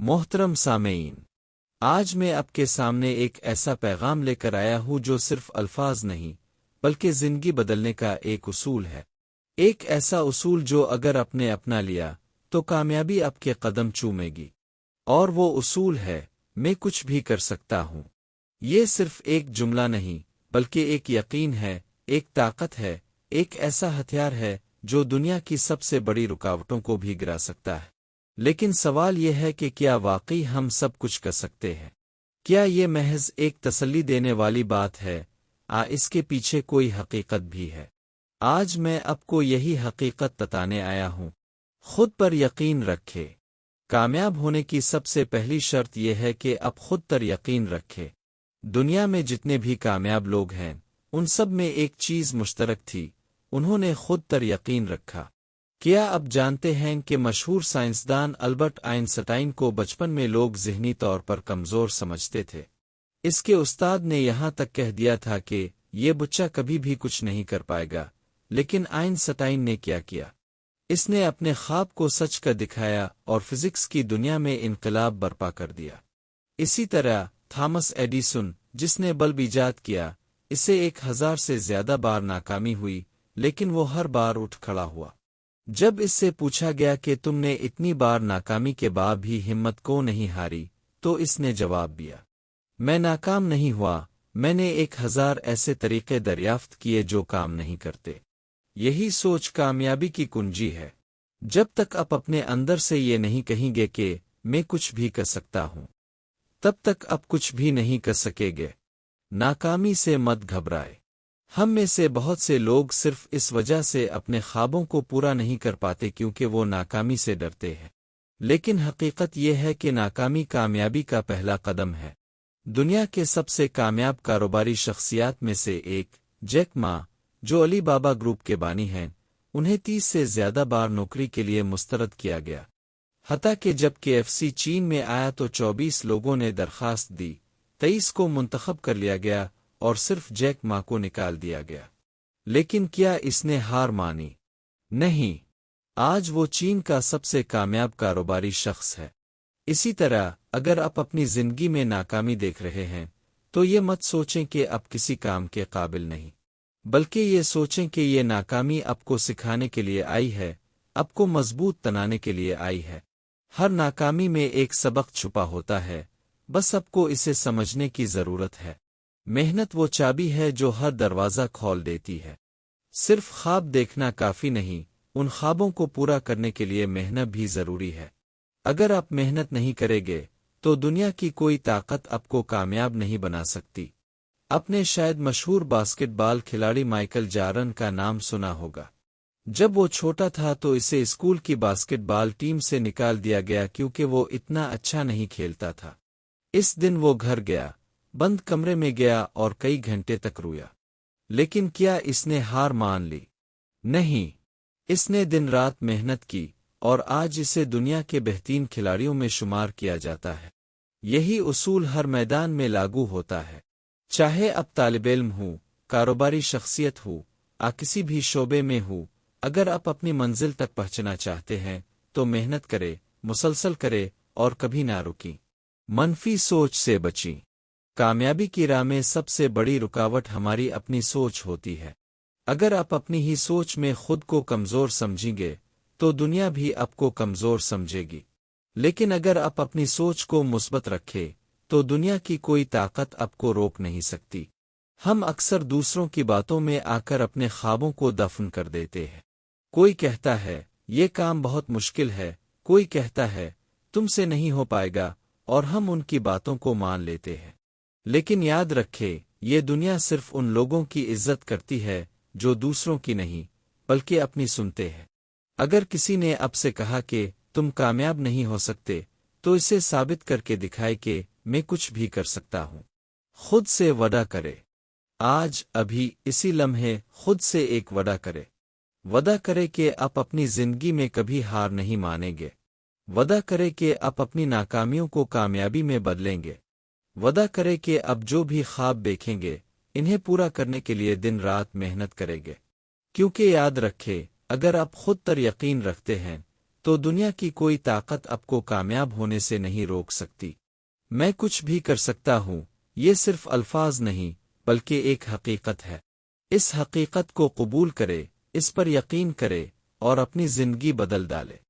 محترم سامعین، آج میں آپ کے سامنے ایک ایسا پیغام لے کر آیا ہوں جو صرف الفاظ نہیں بلکہ زندگی بدلنے کا ایک اصول ہے۔ ایک ایسا اصول جو اگر آپ نے اپنا لیا تو کامیابی آپ کے قدم چومے گی۔ اور وہ اصول ہے، میں کچھ بھی کر سکتا ہوں۔ یہ صرف ایک جملہ نہیں بلکہ ایک یقین ہے، ایک طاقت ہے، ایک ایسا ہتھیار ہے جو دنیا کی سب سے بڑی رکاوٹوں کو بھی گرا سکتا ہے۔ لیکن سوال یہ ہے کہ کیا واقعی ہم سب کچھ کر سکتے ہیں؟ کیا یہ محض ایک تسلی دینے والی بات ہے؟ اس کے پیچھے کوئی حقیقت بھی ہے؟ آج میں آپ کو یہی حقیقت بتانے آیا ہوں۔ خود پر یقین رکھے۔ کامیاب ہونے کی سب سے پہلی شرط یہ ہے کہ آپ خود پر یقین رکھے۔ دنیا میں جتنے بھی کامیاب لوگ ہیں، ان سب میں ایک چیز مشترک تھی، انہوں نے خود پر یقین رکھا۔ کیا آپ جانتے ہیں کہ مشہور سائنسدان البرٹ آئنسٹائن کو بچپن میں لوگ ذہنی طور پر کمزور سمجھتے تھے؟ اس کے استاد نے یہاں تک کہہ دیا تھا کہ یہ بچہ کبھی بھی کچھ نہیں کر پائے گا، لیکن آئنسٹائن نے کیا کیا؟ اس نے اپنے خواب کو سچ کر دکھایا اور فزکس کی دنیا میں انقلاب برپا کر دیا۔ اسی طرح تھامس ایڈیسن، جس نے بلب ایجاد کیا، اسے 1000 سے زیادہ بار ناکامی ہوئی، لیکن وہ ہر بار اٹھ کھڑا ہوا۔ جب اس سے پوچھا گیا کہ تم نے اتنی بار ناکامی کے بعد بھی ہمت کو نہیں ہاری، تو اس نے جواب دیا، میں ناکام نہیں ہوا، میں نے 1000 ایسے طریقے دریافت کیے جو کام نہیں کرتے۔ یہی سوچ کامیابی کی کنجی ہے۔ جب تک آپ اپنے اندر سے یہ نہیں کہیں گے کہ میں کچھ بھی کر سکتا ہوں، تب تک آپ کچھ بھی نہیں کر سکیں گے۔ ناکامی سے مت گھبرائے۔ ہم میں سے بہت سے لوگ صرف اس وجہ سے اپنے خوابوں کو پورا نہیں کر پاتے کیونکہ وہ ناکامی سے ڈرتے ہیں۔ لیکن حقیقت یہ ہے کہ ناکامی کامیابی کا پہلا قدم ہے۔ دنیا کے سب سے کامیاب کاروباری شخصیات میں سے ایک جیک ما، جو علی بابا گروپ کے بانی ہیں، انہیں 30 سے زیادہ بار نوکری کے لیے مسترد کیا گیا۔ حتیٰ کہ جب KFC چین میں آیا تو 24 لوگوں نے درخواست دی، 23 کو منتخب کر لیا گیا اور صرف جیک ما کو نکال دیا گیا۔ لیکن کیا اس نے ہار مانی؟ نہیں۔ آج وہ چین کا سب سے کامیاب کاروباری شخص ہے۔ اسی طرح اگر آپ اپنی زندگی میں ناکامی دیکھ رہے ہیں تو یہ مت سوچیں کہ آپ کسی کام کے قابل نہیں، بلکہ یہ سوچیں کہ یہ ناکامی آپ کو سکھانے کے لیے آئی ہے، آپ کو مضبوط بنانے کے لیے آئی ہے۔ ہر ناکامی میں ایک سبق چھپا ہوتا ہے، بس آپ کو اسے سمجھنے کی ضرورت ہے۔ محنت وہ چابی ہے جو ہر دروازہ کھول دیتی ہے۔ صرف خواب دیکھنا کافی نہیں، ان خوابوں کو پورا کرنے کے لیے محنت بھی ضروری ہے۔ اگر آپ محنت نہیں کریں گے تو دنیا کی کوئی طاقت آپ کو کامیاب نہیں بنا سکتی۔ آپ نے شاید مشہور باسکٹ بال کھلاڑی مائیکل جارڈن کا نام سنا ہوگا۔ جب وہ چھوٹا تھا تو اسے اسکول کی باسکٹ بال ٹیم سے نکال دیا گیا کیونکہ وہ اتنا اچھا نہیں کھیلتا تھا۔ اس دن وہ گھر گیا، بند کمرے میں گیا اور کئی گھنٹے تک رویا۔ لیکن کیا اس نے ہار مان لی؟ نہیں۔ اس نے دن رات محنت کی اور آج اسے دنیا کے بہترین کھلاڑیوں میں شمار کیا جاتا ہے۔ یہی اصول ہر میدان میں لاگو ہوتا ہے، چاہے اب طالب علم ہو، کاروباری شخصیت ہو، کسی بھی شعبے میں ہو۔ اگر آپ اپنی منزل تک پہنچنا چاہتے ہیں تو محنت کرے، مسلسل کرے اور کبھی نہ رکیں۔ منفی سوچ سے بچیں۔ کامیابی کی راہ میں سب سے بڑی رکاوٹ ہماری اپنی سوچ ہوتی ہے۔ اگر آپ اپنی ہی سوچ میں خود کو کمزور سمجھیں گے تو دنیا بھی آپ کو کمزور سمجھے گی۔ لیکن اگر آپ اپنی سوچ کو مثبت رکھے تو دنیا کی کوئی طاقت آپ کو روک نہیں سکتی۔ ہم اکثر دوسروں کی باتوں میں آ کر اپنے خوابوں کو دفن کر دیتے ہیں۔ کوئی کہتا ہے یہ کام بہت مشکل ہے، کوئی کہتا ہے تم سے نہیں ہو پائے گا، اور ہم ان کی باتوں کو مان لیتے ہیں۔ لیکن یاد رکھے، یہ دنیا صرف ان لوگوں کی عزت کرتی ہے جو دوسروں کی نہیں بلکہ اپنی سنتے ہیں۔ اگر کسی نے آپ سے کہا کہ تم کامیاب نہیں ہو سکتے تو اسے ثابت کر کے دکھائے کہ میں کچھ بھی کر سکتا ہوں۔ خود سے وعدہ کرے۔ آج ابھی اسی لمحے خود سے ایک وعدہ کرے۔ وعدہ کرے کہ آپ اپنی زندگی میں کبھی ہار نہیں مانیں گے۔ وعدہ کرے کہ آپ اپنی ناکامیوں کو کامیابی میں بدلیں گے۔ وعدہ کرے کہ اب جو بھی خواب دیکھیں گے انہیں پورا کرنے کے لیے دن رات محنت کریں گے۔ کیونکہ یاد رکھے، اگر آپ خود پر یقین رکھتے ہیں تو دنیا کی کوئی طاقت آپ کو کامیاب ہونے سے نہیں روک سکتی۔ میں کچھ بھی کر سکتا ہوں، یہ صرف الفاظ نہیں بلکہ ایک حقیقت ہے۔ اس حقیقت کو قبول کرے، اس پر یقین کرے اور اپنی زندگی بدل ڈالے۔